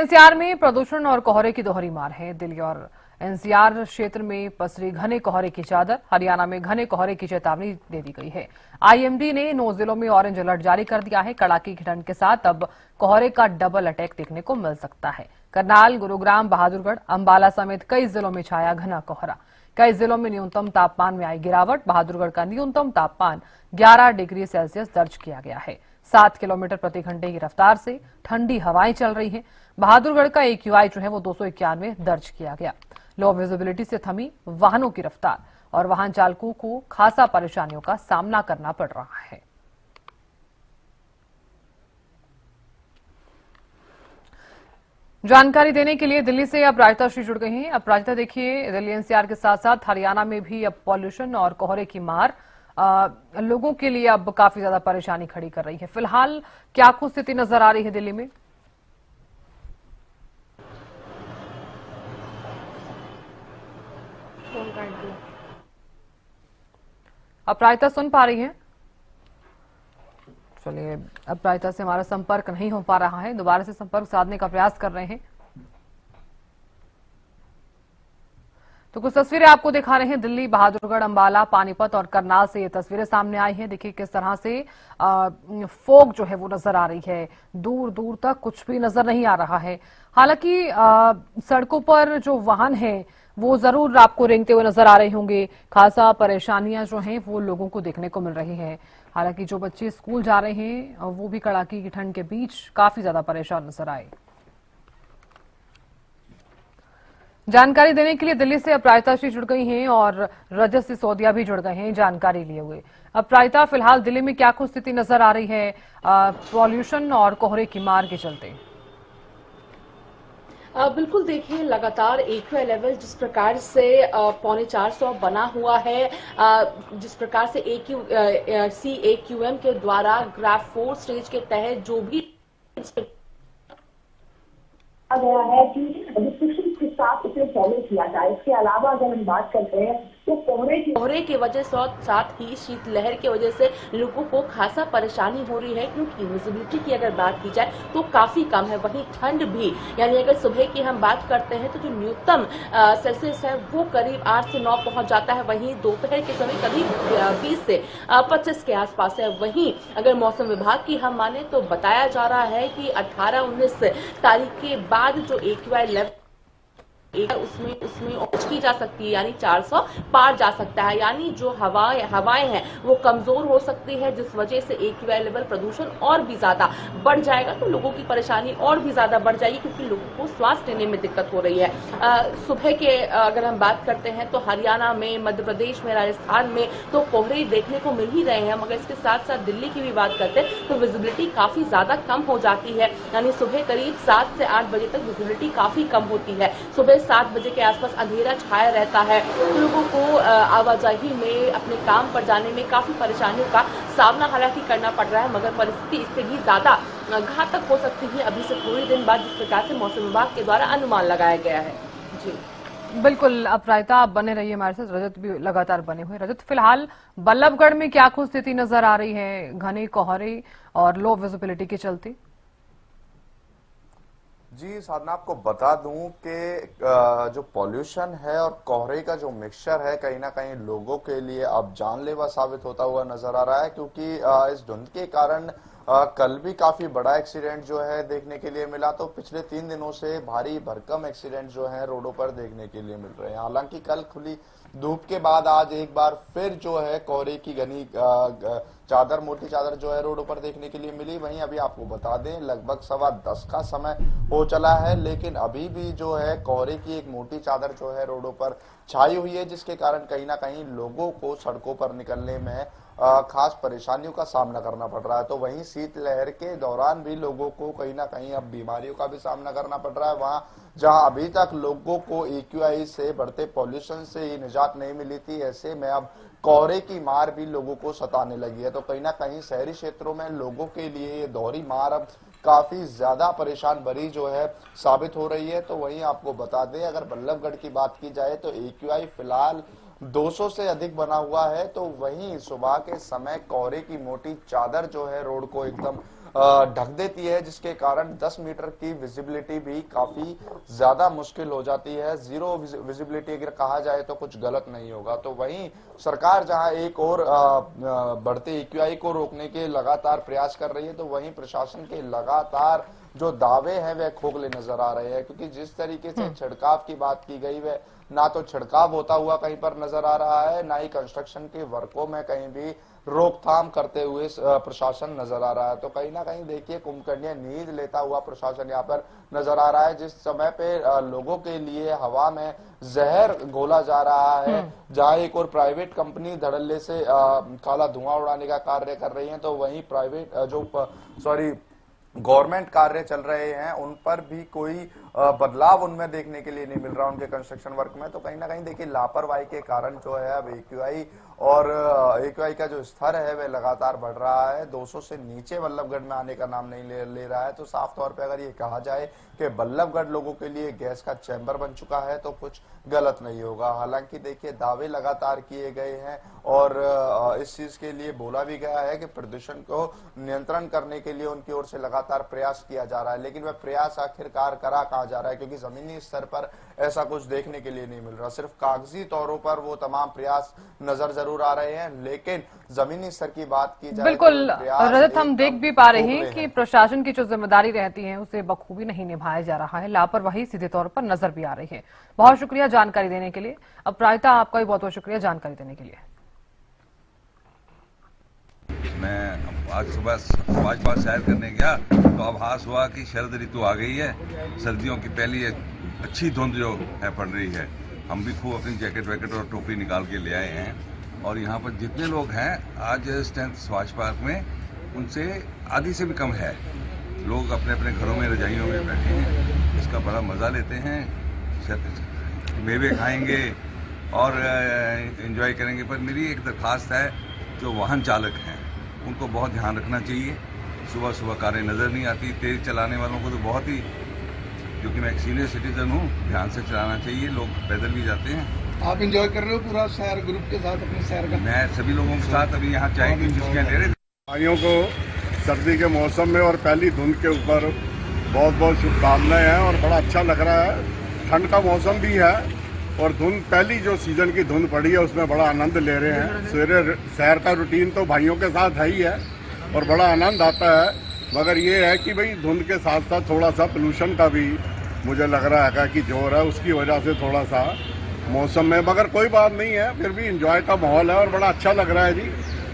NCR में प्रदूषण और कोहरे की दोहरी मार है। दिल्ली और एनसीआर क्षेत्र में पसरी घने कोहरे की चादर। हरियाणा में घने कोहरे की चेतावनी दे दी गई है। आईएमडी ने 9 जिलों में ऑरेंज अलर्ट जारी कर दिया है। कड़ाके की ठंड के साथ अब कोहरे का डबल अटैक देखने को मिल सकता है। करनाल, गुरुग्राम, बहादुरगढ़, अंबाला समेत कई जिलों में छाया घना कोहरा। कई जिलों में न्यूनतम तापमान में आई गिरावट। बहादुरगढ़ का न्यूनतम तापमान 11 डिग्री सेल्सियस दर्ज किया गया है। 7 किलोमीटर प्रति घंटे की रफ्तार से ठंडी हवाएं चल रही हैं। बहादुरगढ़ का AQI जो है वो 291 दर्ज किया गया। लो विजिबिलिटी से थमी वाहनों की रफ्तार और वाहन चालकों को खासा परेशानियों का सामना करना पड़ रहा है। जानकारी देने के लिए दिल्ली से अपराजिता श्री जुड़ गई हैं। अपराजिता, देखिए, दिल्ली एनसीआर के साथ साथ हरियाणा में भी अब पॉल्यूशन और कोहरे की मार लोगों के लिए अब काफी ज्यादा परेशानी खड़ी कर रही है। फिलहाल क्या कुछ स्थिति नजर आ रही है दिल्ली में? अपराजिता सुन पा रही हैं? चलिए, अपराजिता से हमारा संपर्क नहीं हो पा रहा है। दोबारा से संपर्क साधने का प्रयास कर रहे हैं। तो कुछ तस्वीरें आपको दिखा रहे हैं। दिल्ली, बहादुरगढ़, अंबाला, पानीपत और करनाल से ये तस्वीरें सामने आई हैं। देखिए किस तरह से फोग जो है वो नजर आ रही है। दूर दूर तक कुछ भी नजर नहीं आ रहा है। हालांकि सड़कों पर जो वाहन है वो जरूर आपको रेंगते हुए नजर आ रहे होंगे। खासा परेशानियां जो हैं वो लोगों को देखने को मिल रही है। हालांकि जो बच्चे स्कूल जा रहे हैं वो भी कड़ाके की ठंड के बीच काफी ज्यादा परेशान नजर आए। जानकारी देने के लिए दिल्ली से अपराजिता श्री जुड़ गई हैं और रजत सिसोदिया भी जुड़ गए हैं जानकारी लिए हुए। अपराजिता, फिलहाल दिल्ली में क्या कुछ स्थिति नजर आ रही है पॉल्यूशन और कोहरे की मार के चलते? बिल्कुल, देखिए, लगातार AQI लेवल जिस प्रकार से 450 बना हुआ है, जिस प्रकार से CAQM के द्वारा ग्राफ 4 स्टेज के तहत जो भी गया है कि रिस्ट्रिक्शन के साथ इसे फॉलो किया जाए। इसके अलावा अगर हम बात करते हैं तो कोहरे की वजह से और साथ ही शीतलहर की वजह से लोगों को खासा परेशानी हो रही है, क्योंकि विजिबिलिटी की अगर बात की जाए तो काफी कम है। वहीं ठंड भी, यानी अगर सुबह की हम बात करते हैं तो जो न्यूनतम सेल्सियस है वो करीब 8 से 9 पहुंच जाता है। वहीं दोपहर के समय करीब 20 से 25 के आसपास है। वहीं अगर मौसम विभाग की हम माने तो बताया जा रहा है कि 18-19 तारीख के बाद जो AQI लेवल उसमें ऑच की जा सकती है, यानी 400 पार जा सकता है। यानी जो हवाएं हैं वो कमजोर हो सकती है, जिस वजह से AQI लेवल प्रदूषण और भी ज्यादा बढ़ जाएगा। तो लोगों की परेशानी और भी ज्यादा बढ़ जाएगी, क्योंकि लोगों को श्वास लेने में दिक्कत हो रही है। सुबह के अगर हम बात करते हैं तो हरियाणा में, मध्य प्रदेश में, राजस्थान में तो कोहरे देखने को मिल ही रहे हैं। मगर इसके साथ साथ दिल्ली की भी बात करते हैं तो विजिबिलिटी काफी ज्यादा कम हो जाती है। यानी सुबह करीब 7 से 8 बजे तक विजिबिलिटी काफी कम होती है। सुबह 7 बजे के आसपास अंधेरा छाया रहता है। लोगों को आवाजाही में, अपने काम पर जाने में काफी परेशानियों का सामना हालांकि करना पड़ रहा है, मगर परिस्थिति इससे भी ज्यादा घातक हो सकती है अभी से थोड़ी दिन बाद, जिस प्रकार से मौसम विभाग के द्वारा अनुमान लगाया गया है। जी बिल्कुल, अपराजिता आप बने रहिए हमारे साथ। रजत भी लगातार बने हुए। रजत, फिलहाल बल्लभगढ़ में क्या कुछ स्थिति नजर आ रही है घने कोहरे और लो विजिबिलिटी के चलते? जी साधना, आपको बता दूं कि जो पॉल्यूशन है और कोहरे का जो मिक्सचर है कहीं ना कहीं लोगों के लिए अब जानलेवा साबित होता हुआ नजर आ रहा है, क्योंकि इस धुंध के कारण कल भी काफी बड़ा एक्सीडेंट जो है देखने के लिए मिला। तो पिछले 3 दिनों से भारी भरकम एक्सीडेंट जो है रोडों पर देखने के लिए मिल रहे हैं। हालांकि कल खुली धूप के बाद आज एक बार फिर जो है कोहरे की घनी चादर, मोटी चादर जो है रोडों पर देखने के लिए मिली। वहीं अभी आपको बता दें लगभग 10:15 का समय हो चला है, लेकिन अभी भी जो है कोहरे की एक मोटी चादर जो है रोडों पर छाई हुई है, जिसके कारण कहीं ना कहीं लोगों को सड़कों पर निकलने में खास परेशानियों का सामना करना पड़ रहा है। तो वहीं शीतलहर के दौरान भी लोगों को कहीं ना कहीं अब बीमारियों का भी सामना करना पड़ रहा है। वहां जहां अभी तक लोगों को AQI से बढ़ते पॉल्यूशन से ही निजात नहीं मिली थी, ऐसे में अब कोहरे की मार भी लोगों को सताने लगी है। तो कहीं ना कहीं शहरी क्षेत्रों में लोगों के लिए ये दोहरी मार अब काफी ज्यादा परेशान भरी जो है साबित हो रही है। तो वहीं आपको बता दें, अगर बल्लभगढ़ की बात की जाए तो AQI फिलहाल 200 से अधिक बना हुआ है। तो वहीं सुबह के समय कोहरे की मोटी चादर जो है रोड को एकदम ढक देती है, जिसके कारण 10 मीटर की विजिबिलिटी भी काफी ज्यादा मुश्किल हो जाती है। जीरो विजिबिलिटी अगर कहा जाए तो कुछ गलत नहीं होगा। तो वहीं सरकार जहां एक और बढ़ते एक्यूआई को रोकने के लगातार प्रयास कर रही है, तो वहीं प्रशासन के लगातार जो दावे हैं वह खोखले नजर आ रहे हैं, क्योंकि जिस तरीके से छिड़काव की बात की गई वह ना तो छिड़काव होता हुआ कहीं पर नजर आ रहा है, ना ही कंस्ट्रक्शन के वर्कों में कहीं भी रोकथाम करते हुए प्रशासन नजर आ रहा है। तो कहीं ना कहीं देखिए कुंभकर्णीय नींद लेता हुआ प्रशासन यहाँ पर नजर आ रहा है। जिस समय पे लोगों के लिए हवा में जहर घोला जा रहा है, जहां एक और प्राइवेट कंपनी धड़ल्ले से काला धुआं उड़ाने का कार्य कर रही है, तो वहीं प्राइवेट गवर्नमेंट कार्य चल रहे हैं उन पर भी कोई बदलाव उनमें देखने के लिए नहीं मिल रहा उनके कंस्ट्रक्शन वर्क में। तो कहीं ना कहीं देखिए लापरवाही के कारण जो है अब एक्यूआई का जो स्तर है वह लगातार बढ़ रहा है, 200 से नीचे बल्लभगढ़ में आने का नाम नहीं ले रहा है। तो साफ तौर पे अगर ये कहा जाए कि बल्लभगढ़ लोगों के लिए गैस का चैम्बर बन चुका है तो कुछ गलत नहीं होगा। हालांकि देखिए दावे लगातार किए गए हैं और इस चीज के लिए बोला भी गया है कि प्रदूषण को नियंत्रण करने के लिए उनकी ओर से लगातार प्रयास किया जा रहा है, लेकिन वह प्रयास आखिरकार करा कहाँ जा रहा है, क्योंकि जमीनी स्तर पर ऐसा कुछ देखने के लिए नहीं मिल रहा। सिर्फ कागजी तौरों पर वो तमाम प्रयास नजर जरूर आ रहे हैं, लेकिन जमीनी स्तर की बात की जाए बिल्कुल तो रजत, हम देख भी पा रहे हैं कि प्रशासन की जो जिम्मेदारी रहती है उसे बखूबी नहीं निभाया जा रहा है, लापरवाही सीधे तौर पर नजर भी आ रही है। बहुत शुक्रिया जानकारी देने के लिए। अब प्रायता आपका भी बहुत बहुत शुक्रिया जानकारी देने के लिए। मैं आज सुबह भाजपा सैर करने गया तो आभास हुआ कि शरद ऋतु आ गई है, सर्दियों की पहली एक अच्छी धुंध जो है पड़ रही है। हम भी खूब अपनी जैकेट वैकेट और टोपी निकाल के ले आए हैं और यहाँ पर जितने लोग हैं आज स्ट्रेंथ सुभाष पार्क में उनसे आधी से भी कम है। लोग अपने अपने घरों में रजाइयों में बैठे हैं, इसका बड़ा मज़ा लेते हैं, मेवे खाएंगे और एंजॉय करेंगे। पर मेरी एक दरख्वास्त है, जो वाहन चालक हैं उनको बहुत ध्यान रखना चाहिए। सुबह सुबह कारें नज़र नहीं आती, तेज़ चलाने वालों को तो बहुत ही, क्योंकि मैं एक सीनियर सिटीजन हूँ, ध्यान से चलाना चाहिए। लोग पैदल भी जाते हैं। आप एंजॉय कर रहे हो पूरा सैर ग्रुप के साथ अपने सैर का? मैं सभी लोगों के साथ अभी यहाँ चाय की चुस्कियाँ ले रहे थे। भाइयों को सर्दी के मौसम में और पहली धुंध के ऊपर बहुत बहुत शुभकामनाएं हैं और बड़ा अच्छा लग रहा है। ठंड का मौसम भी है और धुंध पहली जो सीजन की धुंध पड़ी है उसमें बड़ा आनंद ले रहे हैं। सवेरे सैर का रूटीन तो भाइयों के साथ है ही है और बड़ा आनंद आता है, मगर ये है कि भाई धुंध के साथ साथ थोड़ा सा पोल्यूशन का भी मुझे लग रहा है कि जोर है, उसकी वजह से थोड़ा सा मौसम में, मगर कोई बात नहीं है, फिर भी इंजॉय का माहौल है और बड़ा अच्छा लग रहा है जी।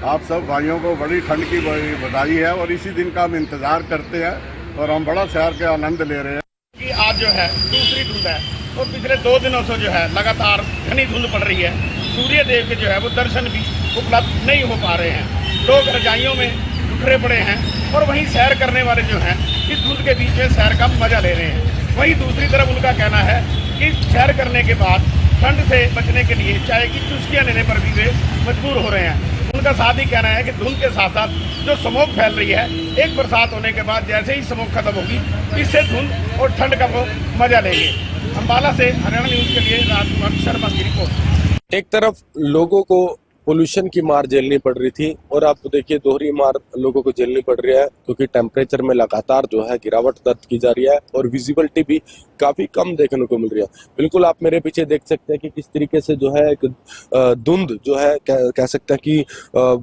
आप सब भाइयों को बड़ी ठंड की बधाई है और इसी दिन का हम इंतज़ार करते हैं और हम बड़ा सैर के आनंद ले रहे हैं। कि आज जो है दूसरी धुंध है और पिछले 2 दिनों से जो है लगातार घनी धुंध पड़ रही है। सूर्य देव के जो है वो दर्शन भी उपलब्ध नहीं हो पा रहे हैं। लोग रजाइयों में बिखरे पड़े हैं और वहीं सैर करने वाले जो हैं इस धुंध के बीच में सैर का मजा ले रहे हैं। वहीं दूसरी तरफ उनका कहना है कि सैर करने के बाद ठंड से बचने के लिए चाय की चुस्कियां लेने पर भी वे मजबूर हो रहे हैं। उनका साथ ही कहना है कि धुंध के साथ साथ जो स्मोक फैल रही है, एक बरसात होने के बाद जैसे ही स्मोक खत्म होगी इससे धुंध और ठंड का वो मजा लेंगे। अम्बाला से हरियाणा न्यूज के लिए राजकुमार शर्मा की रिपोर्ट। एक तरफ लोगों को पोल्यूशन की मार झेलनी पड़ रही थी और अब देखिए दोहरी मार लोगों को झेलनी पड़ रही है, क्योंकि टेम्परेचर में लगातार जो है गिरावट दर्ज की जा रही है और विजिबिलिटी भी काफी कम देखने को मिल रही है। बिल्कुल आप मेरे पीछे देख सकते हैं कि किस तरीके से जो है एक धुंध जो है कह सकते हैं कि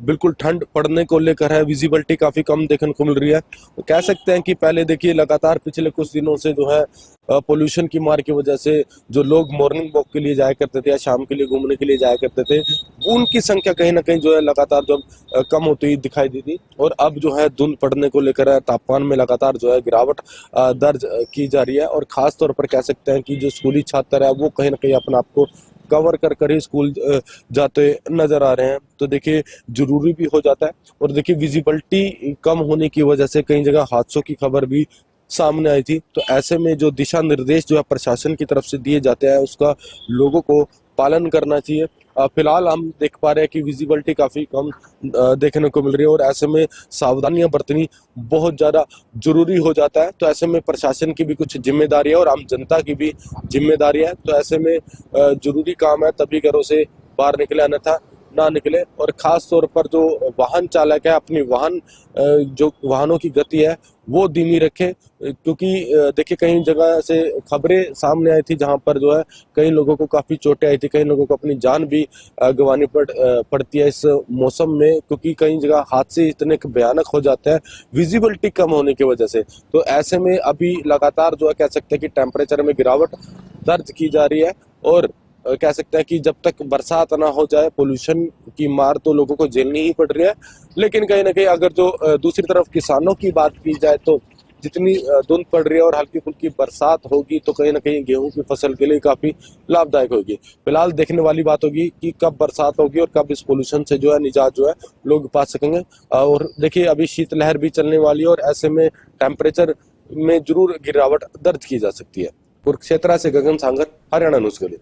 बिल्कुल ठंड पड़ने को लेकर है, विजिबिलिटी काफी कम देखने को मिल रही है। तो कह सकते हैं कि पहले देखिए लगातार पिछले कुछ दिनों से जो है पोल्यूशन की मार की वजह से जो लोग मॉर्निंग वॉक के लिए जाया करते थे या शाम के लिए घूमने के लिए जाया करते थे, उनकी संख्या कहीं ना कहीं जो है लगातार जो कम होती दिखाई दी थी। और अब जो है धुंध पड़ने को लेकर तापमान में लगातार जो है गिरावट दर्ज की जा रही है और खास तौर पर कह सकते हैं कि जो स्कूली छात्र है वो कहीं ना कहीं अपने आप को कवर कर ही स्कूल जाते नजर आ रहे हैं। तो देखिए जरूरी भी हो जाता है और देखिए विजिबिलिटी कम होने की वजह से कई जगह हादसों की खबर भी सामने आई थी। तो ऐसे में जो दिशा निर्देश जो है प्रशासन की तरफ से दिए जाते हैं उसका लोगों को पालन करना चाहिए। फिलहाल हम देख पा रहे हैं कि विजिबिलिटी काफी कम देखने को मिल रही है और ऐसे में सावधानियां बरतनी बहुत ज्यादा जरूरी हो जाता है। तो ऐसे में प्रशासन की भी कुछ जिम्मेदारी है और आम जनता की भी जिम्मेदारी है। तो ऐसे में जरूरी काम है तभी घरों से बाहर निकले, अन्यथा ना निकले, और खास तौर पर जो वाहन चालक है अपनी जो वाहनों की गति है वो धीमी रखे, क्योंकि देखिए कई जगह से खबरें सामने आई थी जहां पर जो है कई लोगों को काफी चोटें आई थी, कई लोगों को अपनी जान भी गंवानी पड़ती है इस मौसम में, क्योंकि कई जगह हादसे इतने भयानक हो जाते हैं विजिबिलिटी कम होने की वजह से। तो ऐसे में अभी लगातार जो है कह सकते हैं कि टेम्परेचर में गिरावट दर्ज की जा रही है, और कह सकते हैं कि जब तक बरसात ना हो जाए पोल्यूशन की मार तो लोगों को झेलनी ही पड़ रही है। लेकिन कहीं ना कहीं अगर जो दूसरी तरफ किसानों की बात की जाए तो जितनी धुंध पड़ रही है और हल्की फुल्की बरसात होगी तो कहीं ना कहीं गेहूं की फसल के लिए काफी लाभदायक होगी। फिलहाल देखने वाली बात होगी कि कब बरसात होगी और कब इस पोल्यूशन से जो है निजात जो है लोग पा सकेंगे। और देखिए अभी शीतलहर भी चलने वाली है और ऐसे में टेम्परेचर में जरूर गिरावट दर्ज की जा सकती है। कुरुक्षेत्र से गगन सांगर, हरियाणा न्यूज के लिए।